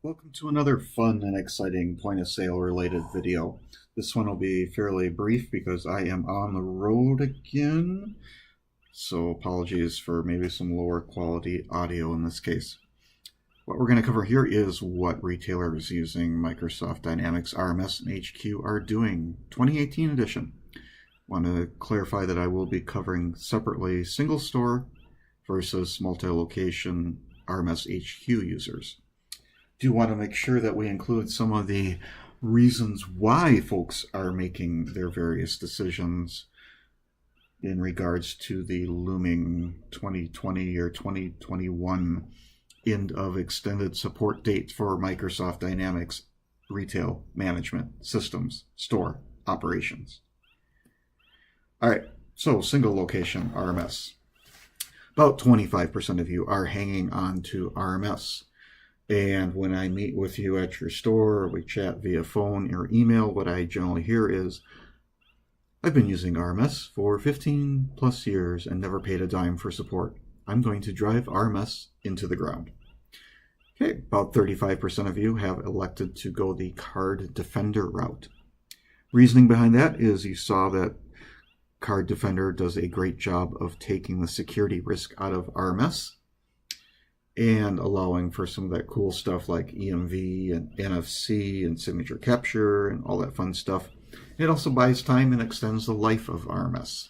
Welcome to another fun and exciting point of sale related video. This one will be fairly brief because I am on the road again, so apologies for maybe some lower quality audio in this case. What we're going to cover here is what retailers using Microsoft Dynamics RMS and HQ are doing, 2018 edition. Want to clarify that I will be covering separately single store versus multi-location RMS HQ users. Do want to make sure that we include some of the reasons why folks are making their various decisions in regards to the looming 2020 or 2021 end of extended support date for Microsoft Dynamics retail management systems, store operations. All right, so single location RMS. About 25% of you are hanging on to RMS. And when I meet with you at your store, or we chat via phone or email, what I generally hear is, I've been using RMS for 15 plus years and never paid a dime for support. I'm going to drive RMS into the ground. Okay, about 35% of you have elected to go the Card Defender route. Reasoning behind that is you saw that Card Defender does a great job of taking the security risk out of RMS and allowing for some of that cool stuff like EMV and NFC and signature capture and all that fun stuff. It also buys time and extends the life of RMS.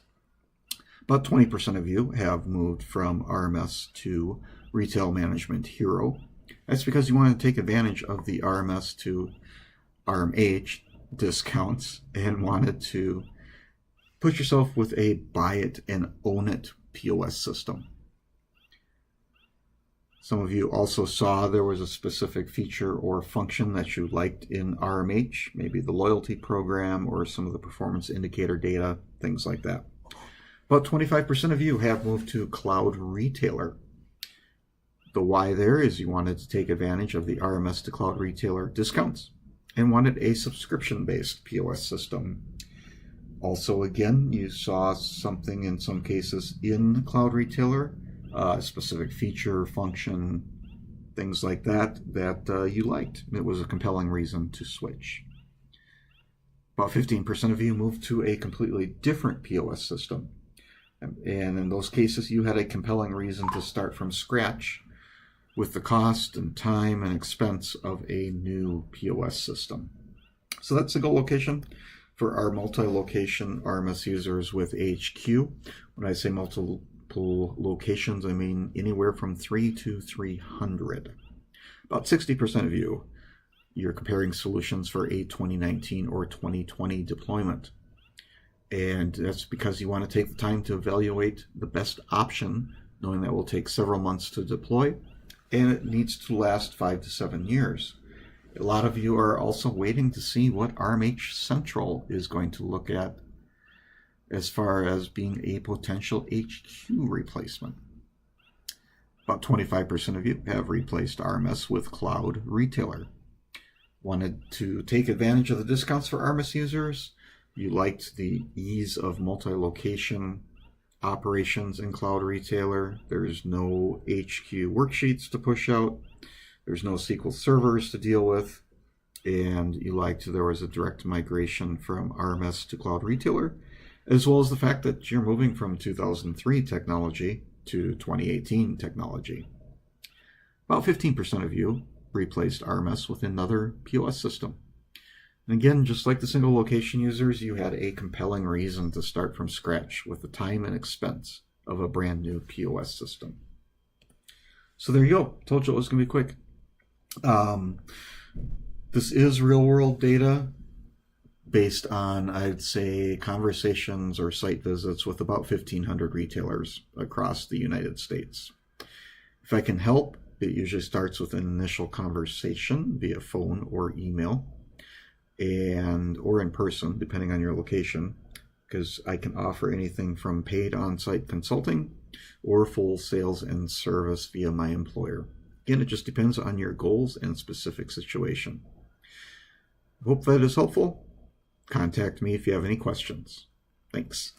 About 20% of you have moved from RMS to Retail Management Hero. That's because you want to take advantage of the RMS to RMH discounts and wanted to put yourself with a buy it and own it POS system. Some of you also saw there was a specific feature or function that you liked in RMH, maybe the loyalty program or some of the performance indicator data, things like that. About 25% of you have moved to Cloud Retailer. The why there is you wanted to take advantage of the RMS to Cloud Retailer discounts and wanted a subscription-based POS system. Also, again, you saw something in some cases in Cloud Retailer, specific feature, function, things like that you liked. It was a compelling reason to switch. About 15% of you moved to a completely different POS system. And in those cases, you had a compelling reason to start from scratch with the cost and time and expense of a new POS system. So that's the goal location for our multi-location RMS users with HQ. When I say multiple locations, I mean anywhere from 3 to 300. About 60% of you're comparing solutions for a 2019 or 2020 deployment. And that's because you want to take the time to evaluate the best option, knowing that will take several months to deploy, and it needs to last 5 to 7 years. A lot of you are also waiting to see what RMH Central is going to look at as far as being a potential HQ replacement. About 25% of you have replaced RMS with Cloud Retailer. Wanted to take advantage of the discounts for RMS users. You liked the ease of multi-location operations in Cloud Retailer. There's no HQ worksheets to push out. There's no SQL servers to deal with. And you liked there was a direct migration from RMS to Cloud Retailer, as well as the fact that you're moving from 2003 technology to 2018 technology. About 15% of you replaced RMS with another POS system. And again, just like the single location users, you had a compelling reason to start from scratch with the time and expense of a brand new POS system. So there you go. Told you it was going to be quick. This is real world data based on, I'd say, conversations or site visits with about 1,500 retailers across the United States. If I can help, it usually starts with an initial conversation via phone or email or in person, depending on your location, because I can offer anything from paid on-site consulting or full sales and service via my employer. Again, it just depends on your goals and specific situation. Hope that is helpful. Contact me if you have any questions. Thanks.